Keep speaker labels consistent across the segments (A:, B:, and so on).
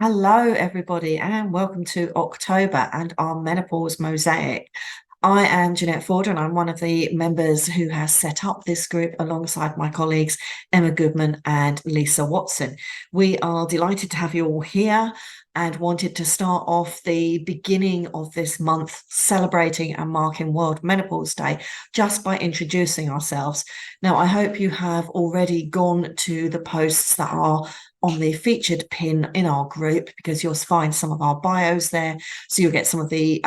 A: Hello, everybody, and welcome to October and our menopause mosaic. I am Jeanette Ford, and I'm one of the members who has set up this group alongside my colleagues Emma Goodman and Lisa Watson. We are delighted to have you all here and wanted to start off the beginning of this month celebrating and marking World Menopause Day just by introducing ourselves. Now, I hope you have already gone to the posts that are on the featured pin in our group, because you'll find some of our bios there, so you'll get some of the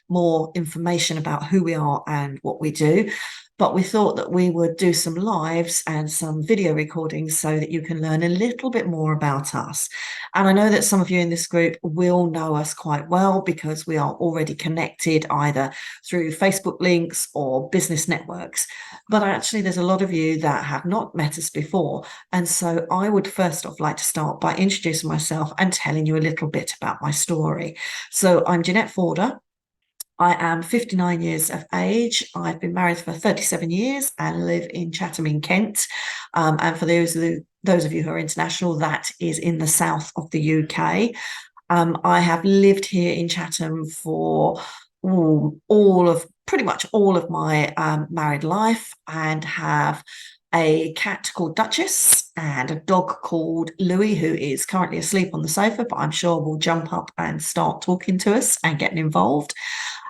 A: more information about who we are and what we do. But we thought that we would do some lives and some video recordings so that you can learn a little bit more about us. And I know that some of you in this group will know us quite well because we are already connected either through Facebook links or business networks. But actually, there's a lot of you that have not met us before. And so I would first off like to start by introducing myself and telling you a little bit about my story. So I'm Jeanette Forder. I am 59 years of age. I've been married for 37 years and live in Chatham in Kent. And for those of you who are international, that is in the south of the UK. I have lived here in Chatham for pretty much all of my married life, and have a cat called Duchess and a dog called Louis, who is currently asleep on the sofa, but I'm sure will jump up and start talking to us and getting involved.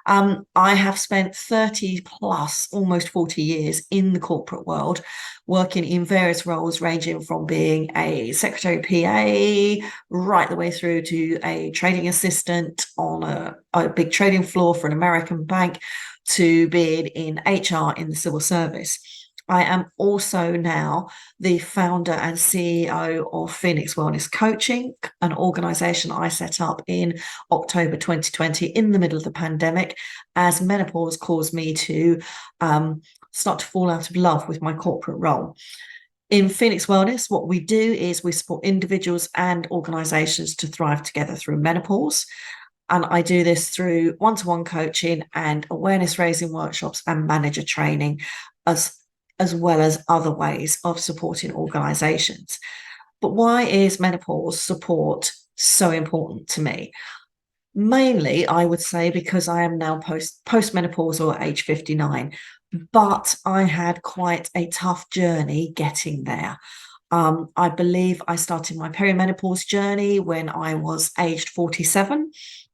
A: I have spent 30 plus, almost 40 years in the corporate world, working in various roles, ranging from being a secretary PA right the way through to a trading assistant on a big trading floor for an American bank, to being in HR in the civil service. I am also now the founder and CEO of Phoenix Wellness Coaching, an organization I set up in October 2020 in the middle of the pandemic, as menopause caused me to start to fall out of love with my corporate role. In Phoenix Wellness, what we do is we support individuals and organizations to thrive together through menopause. And I do this through one-to-one coaching and awareness raising workshops and manager training, as well as other ways of supporting organizations. But why is menopause support so important to me? Mainly, I would say, because I am now postmenopausal at age 59, but I had quite a tough journey getting there. I believe I started my perimenopause journey when I was aged 47.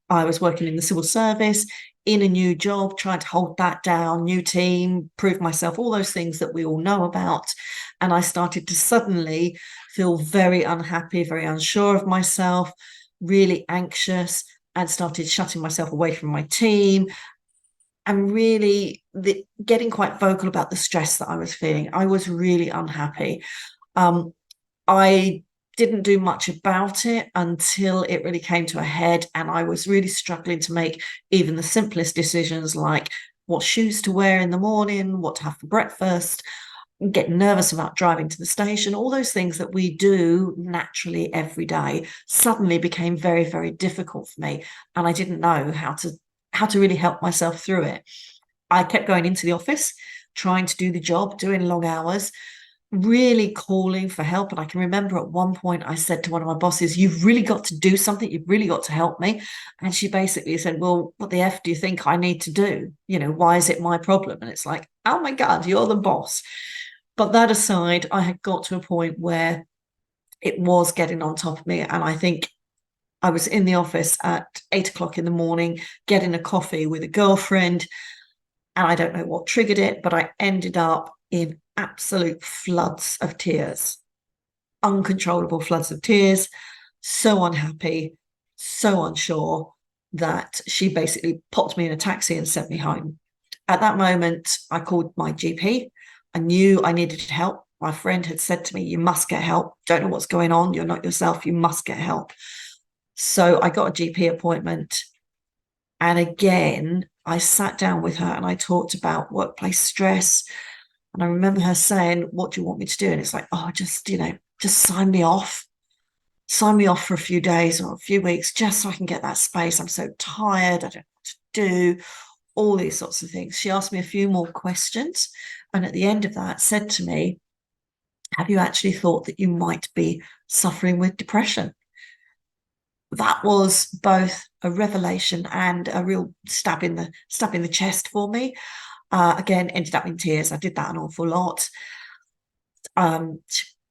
A: I was working in the civil service, in a new job, trying to hold that down, new team, prove myself, all those things that we all know about. And I started to suddenly feel very unhappy, very unsure of myself, really anxious, and started shutting myself away from my team, and really getting quite vocal about the stress that I was feeling. I was really unhappy. I didn't do much about it until it really came to a head, and I was really struggling to make even the simplest decisions, like what shoes to wear in the morning, what to have for breakfast, get nervous about driving to the station. All those things that we do naturally every day suddenly became very, very difficult for me, and I didn't know how to really help myself through it. I kept going into the office, trying to do the job, doing long hours, really calling for help. And I can remember at one point I said to one of my bosses, "You've really got to do something. You've really got to help me." And she basically said, "Well, what the F do you think I need to do? Why is it my problem?" And it's like, oh my God, you're the boss. But that aside, I had got to a point where it was getting on top of me. And I think I was in the office at 8 o'clock in the morning, getting a coffee with a girlfriend. And I don't know what triggered it, but I ended up in absolute floods of tears, uncontrollable floods of tears, so unhappy, so unsure, that she basically popped me in a taxi and sent me home. At that moment, I called my GP. I knew I needed help. My friend had said to me, "You must get help. Don't know what's going on. You're not yourself. You must get help." So I got a GP appointment. And again, I sat down with her and I talked about workplace stress. And I remember her saying, "What do you want me to do?" And it's like, "Oh, just sign me off. Sign me off for a few days or a few weeks, just so I can get that space. I'm so tired. I don't know what to do." All these sorts of things. She asked me a few more questions. And at the end of that, said to me, "Have you actually thought that you might be suffering with depression?" that was both a revelation and a real stab in the chest for me. Again, ended up in tears. I did that an awful lot. Um,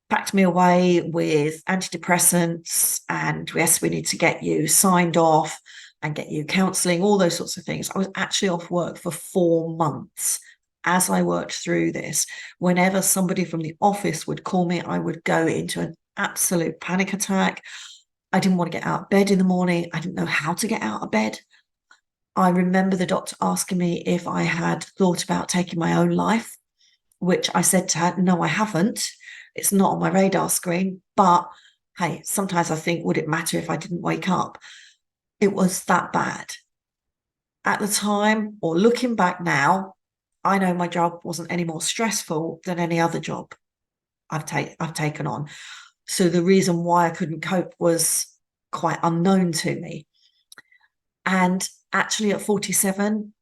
A: Packed me away with antidepressants, and yes, we need to get you signed off and get you counselling, all those sorts of things. I was actually off work for 4 months as I worked through this. Whenever somebody from the office would call me, I would go into an absolute panic attack. I didn't want to get out of bed in the morning. I didn't know how to get out of bed. I remember the doctor asking me if I had thought about taking my own life, which I said to her, no, I haven't. It's not on my radar screen. But hey, sometimes I think, would it matter if I didn't wake up? It was that bad. At the time, or looking back now, I know my job wasn't any more stressful than any other job I've taken on. So the reason why I couldn't cope was quite unknown to me. And actually, at 47,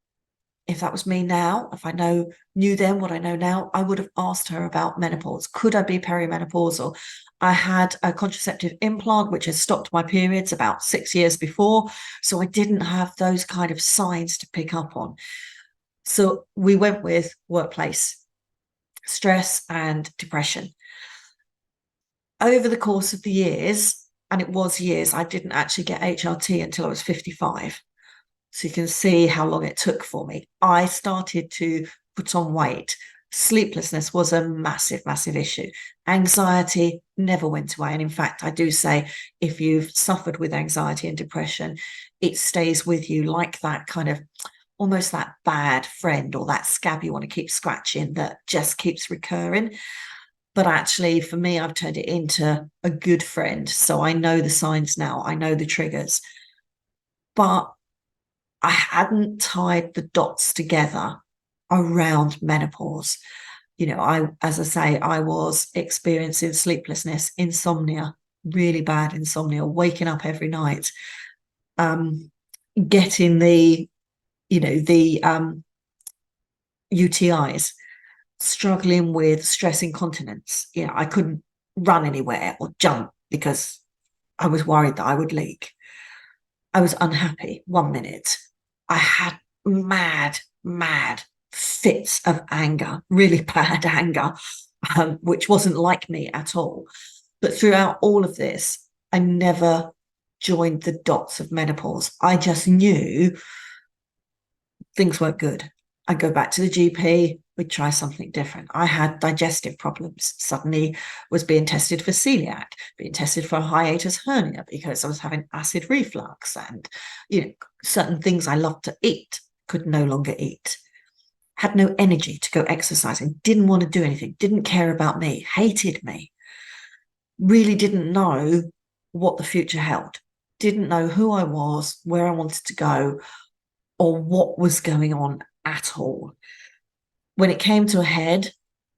A: if that was me now, if I knew then what I know now, I would have asked her about menopause. Could I be perimenopausal? I had a contraceptive implant, which had stopped my periods about 6 years before. So I didn't have those kind of signs to pick up on. So we went with workplace stress and depression. Over the course of the years, and it was years, I didn't actually get HRT until I was 55. So you can see how long it took for me. I started to put on weight. Sleeplessness was a massive, massive issue. Anxiety never went away. And in fact, I do say if you've suffered with anxiety and depression, it stays with you like that kind of almost that bad friend or that scab you want to keep scratching that just keeps recurring. But actually, for me, I've turned it into a good friend. So I know the signs now, I know the triggers. But I hadn't tied the dots together around menopause. As I say, I was experiencing sleeplessness, insomnia, really bad insomnia, waking up every night, um, getting the UTIs, struggling with stress incontinence. I couldn't run anywhere or jump because I was worried that I would leak. I was unhappy 1 minute. I had mad, mad fits of anger, really bad anger, which wasn't like me at all. But throughout all of this, I never joined the dots of menopause. I just knew things weren't good. I'd go back to the GP, we'd try something different. I had digestive problems, suddenly was being tested for celiac, being tested for a hiatus hernia because I was having acid reflux and, certain things I loved to eat could no longer eat. Had no energy to go exercising, didn't want to do anything, didn't care about me, hated me, really didn't know what the future held, didn't know who I was, where I wanted to go, or what was going on at all. When it came to a head,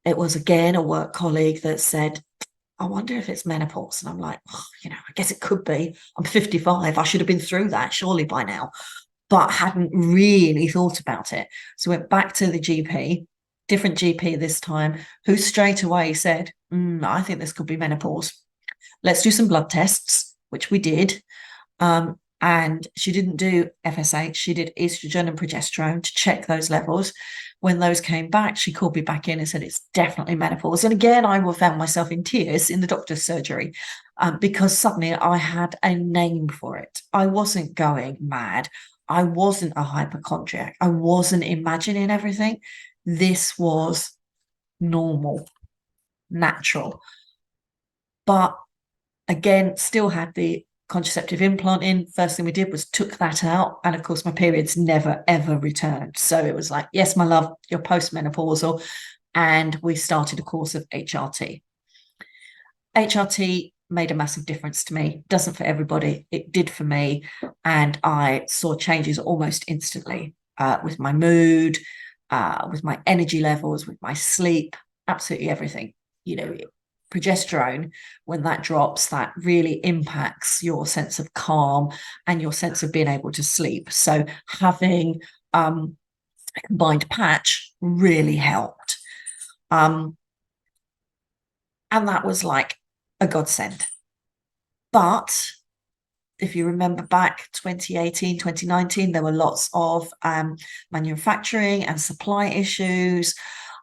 A: it was again a work colleague that said, I wonder if it's menopause. And I'm like, oh, I guess it could be. I'm 55. I should have been through that surely by now, but hadn't really thought about it. So went back to the GP, different GP this time, who straight away said, I think this could be menopause. Let's do some blood tests, which we did. And she didn't do FSH, she did estrogen and progesterone to check those levels. When those came back, she called me back in and said, it's definitely menopause. And again, I found myself in tears in the doctor's surgery because suddenly I had a name for it. I wasn't going mad. I wasn't a hypochondriac. I wasn't imagining everything. This was normal, natural. But again, still had the contraceptive implant in. First thing we did was took that out. And of course, my periods never, ever returned. So it was like, yes, my love, you're postmenopausal. And we started a course of HRT. HRT made a massive difference to me. Doesn't for everybody. It did for me. And I saw changes almost instantly with my mood, with my energy levels, with my sleep, absolutely everything. Progesterone, when that drops, that really impacts your sense of calm and your sense of being able to sleep. So having a combined patch really helped. And that was like a godsend. But if you remember back 2018, 2019, there were lots of manufacturing and supply issues.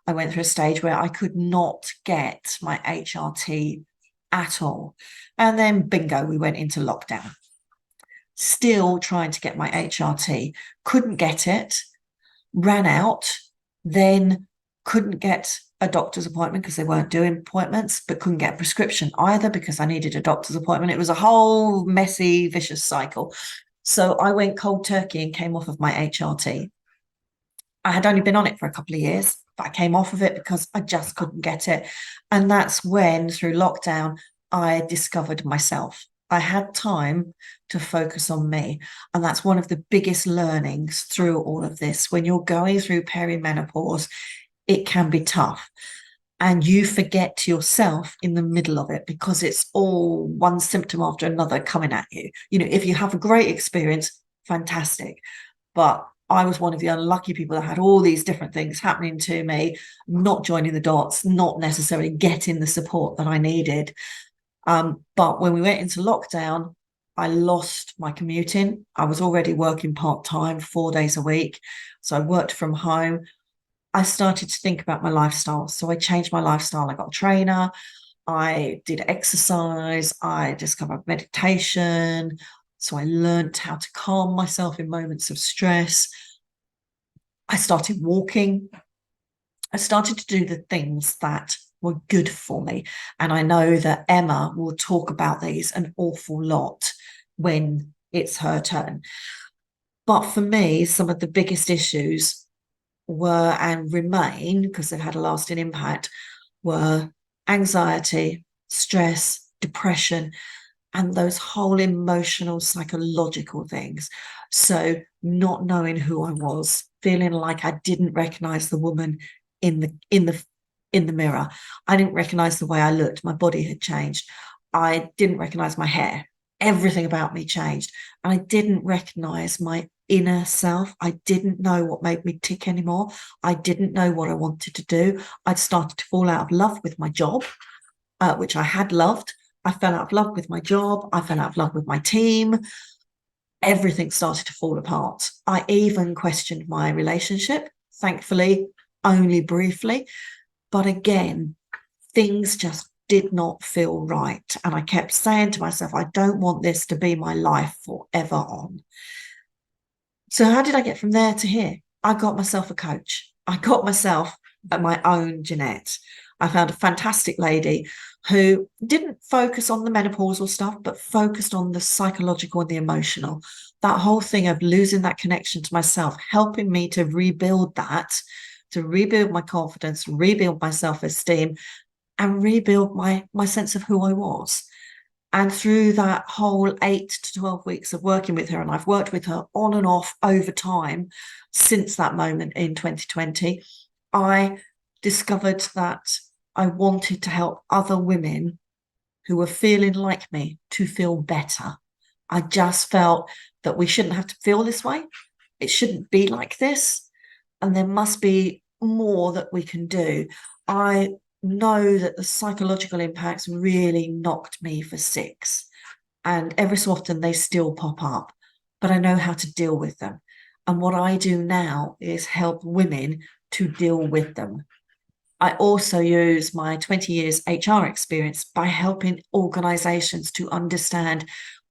A: I went through a stage where I could not get my HRT at all. And then bingo, we went into lockdown. Still trying to get my HRT, couldn't get it, ran out, then couldn't get a doctor's appointment because they weren't doing appointments, but couldn't get a prescription either because I needed a doctor's appointment. It was a whole messy, vicious cycle. So I went cold turkey and came off of my HRT. I had only been on it for a couple of years, but I came off of it because I just couldn't get it. And that's when, through lockdown, I discovered myself. I had time to focus on me. And that's one of the biggest learnings through all of this. When you're going through perimenopause, it can be tough. And you forget yourself in the middle of it because it's all one symptom after another coming at you. You know, if you have a great experience, fantastic. But I was one of the unlucky people that had all these different things happening to me, not joining the dots, not necessarily getting the support that I needed. But when we went into lockdown, I lost my commuting. I was already working part-time, 4 days a week. So I worked from home. I started to think about my lifestyle. So I changed my lifestyle. I got a trainer. I did exercise. I discovered meditation. So I learned how to calm myself in moments of stress. I started walking. I started to do the things that were good for me. And I know that Emma will talk about these an awful lot when it's her turn. But for me, some of the biggest issues were and remain, because they've had a lasting impact, were anxiety, stress, depression, and those whole emotional, psychological things. So not knowing who I was, feeling like I didn't recognize the woman in the mirror. I didn't recognize the way I looked. My body had changed. I didn't recognize my hair. Everything about me changed. And I didn't recognize my inner self. I didn't know what made me tick anymore. I didn't know what I wanted to do. I'd started to fall out of love with my job, which I had loved. I fell out of love with my job. I fell out of love with my team. Everything started to fall apart. I even questioned my relationship, thankfully, only briefly. But again, things just did not feel right. And I kept saying to myself, I don't want this to be my life forever on. So how did I get from there to here? I got myself a coach. I got myself my own Jeanette. I found a fantastic lady who didn't focus on the menopausal stuff, but focused on the psychological and the emotional. That whole thing of losing that connection to myself, helping me to rebuild that, to rebuild my confidence, rebuild my self-esteem, and rebuild my sense of who I was. And through that whole 8 to 12 weeks of working with her, and I've worked with her on and off over time since that moment in 2020, I discovered that I wanted to help other women who were feeling like me to feel better. I just felt that we shouldn't have to feel this way. It shouldn't be like this. And there must be more that we can do. I know that the psychological impacts really knocked me for six. And every so often they still pop up, but I know how to deal with them. And what I do now is help women to deal with them. I also use my 20 years HR experience by helping organizations to understand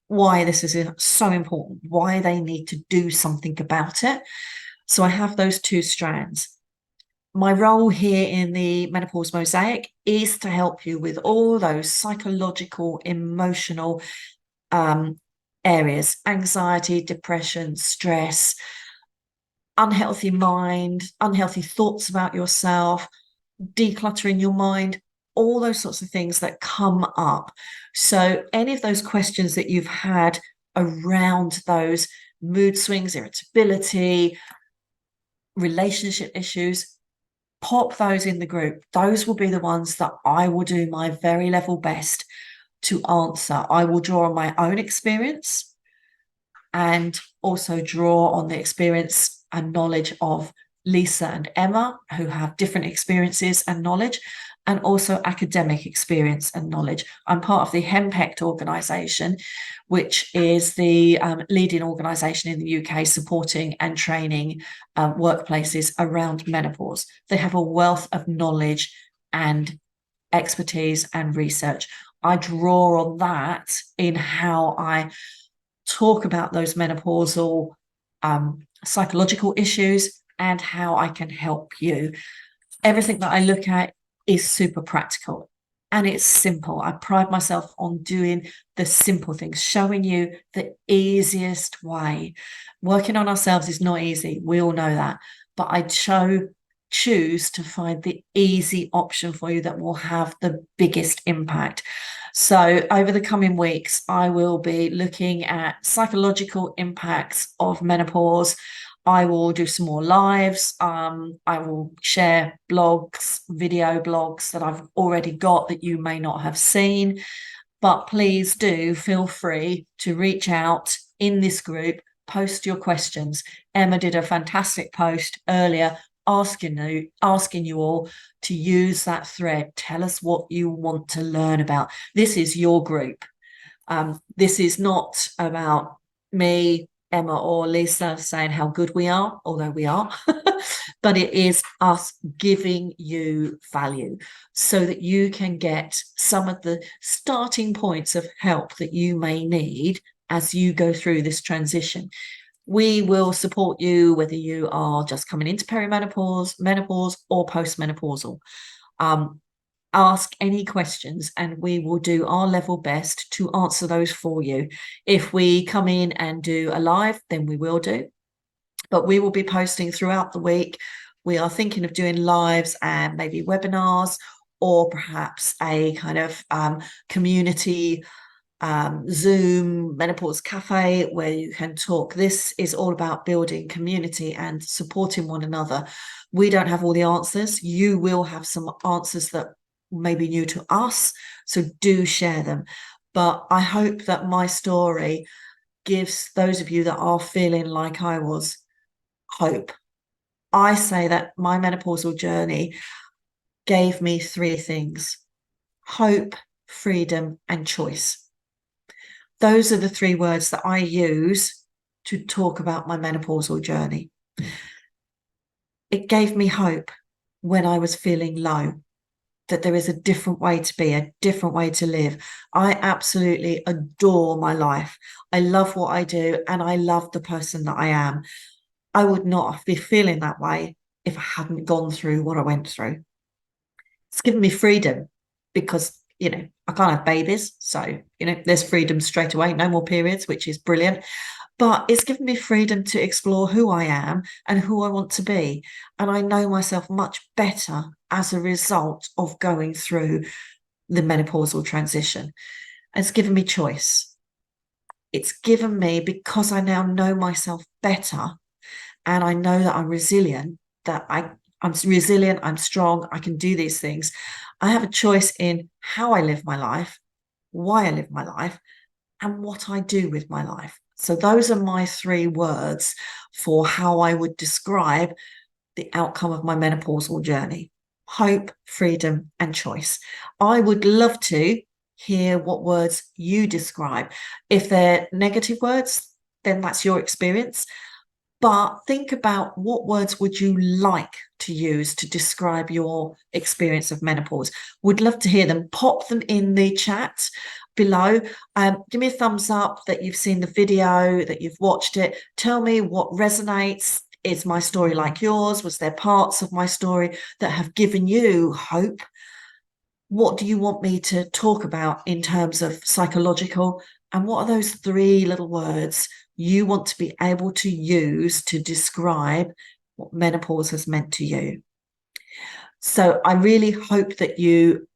A: why this is so important, why they need to do something about it. So I have those two strands. My role here in the Menopause Mosaic is to help you with all those psychological, emotional areas: anxiety, depression, stress, unhealthy mind, unhealthy thoughts about yourself, decluttering your mind, all those sorts of things that come up. So any of those questions that you've had around those mood swings, irritability, relationship issues, pop those in the group. Those will be the ones that I will do my very level best to answer. I will draw on my own experience and also draw on the experience and knowledge of Lisa and Emma, who have different experiences and knowledge. and also academic experience and knowledge. I'm part of the HEMPECT organisation, which is the leading organisation in the UK supporting and training workplaces around menopause. They have a wealth of knowledge and expertise and research. I draw on that in how I talk about those menopausal psychological issues and how I can help you. Everything that I look at is super practical and it's simple. I pride myself on doing the simple things, showing you the easiest way. Working on ourselves is not easy. We all know that. But I choose to find the easy option for you that will have the biggest impact. So over the coming weeks, I will be looking at psychological impacts of menopause. I will do some more lives. I will share blogs, video blogs that I've already got that you may not have seen. But please do feel free to reach out in this group, post your questions. Emma did a fantastic post earlier asking you all to use that thread. Tell us what you want to learn about. This is your group. This is not about me, Emma, or Lisa saying how good we are, although we are, but it is us giving you value so that you can get some of the starting points of help that you may need as you go through this transition. We will support you whether you are just coming into perimenopause, menopause, or postmenopausal. Ask any questions and we will do our level best to answer those for you. If we come in and do a live, then we will do. But we will be posting throughout the week. We are thinking of doing lives and maybe webinars or perhaps a kind of community Zoom menopause cafe where you can talk. This is all about building community and supporting one another. We don't have all the answers. You will have some answers that may be new to us, so do share them. But I hope that my story gives those of you that are feeling like I was hope. I say that my menopausal journey gave me three things: hope, freedom, and choice. Those are the three words that I use to talk about my menopausal journey. It gave me hope when I was feeling low, that there is a different way to be, a different way to live. I absolutely adore my life. I love what I do and I love the person that I am. I would not be feeling that way if I hadn't gone through what I went through. It's given me freedom because I can't have babies. So, there's freedom straight away. No more periods, which is brilliant. But it's given me freedom to explore who I am and who I want to be. And I know myself much better as a result of going through the menopausal transition. It's given me choice. It's given me, because I now know myself better and I know that I'm resilient, I'm resilient, I'm strong, I can do these things. I have a choice in how I live my life, why I live my life, and what I do with my life. So those are my three words for how I would describe the outcome of my menopausal journey: hope, freedom, and choice. I would love to hear what words you describe. If they're negative words, then that's your experience. But think about what words would you like to use to describe your experience of menopause. Would love to hear them. Pop them in the chat below. Give me a thumbs up that you've seen the video, that you've watched it. Tell me what resonates. Is my story like yours? Was there parts of my story that have given you hope? What do you want me to talk about in terms of psychological? And what are those three little words you want to be able to use to describe what menopause has meant to you? So I really hope that you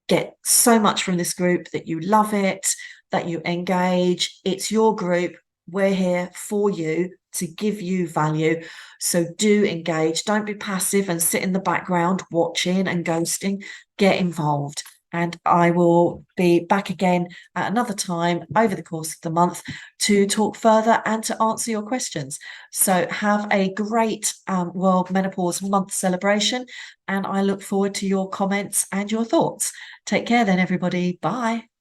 A: get so much from this group, that you love it, that you engage. It's your group. We're here for you to give you value. So do engage. Don't be passive and sit in the background watching and ghosting. Get involved. And I will be back again at another time over the course of the month to talk further and to answer your questions. So have a great World Menopause Month celebration, and I look forward to your comments and your thoughts. Take care then, everybody. Bye.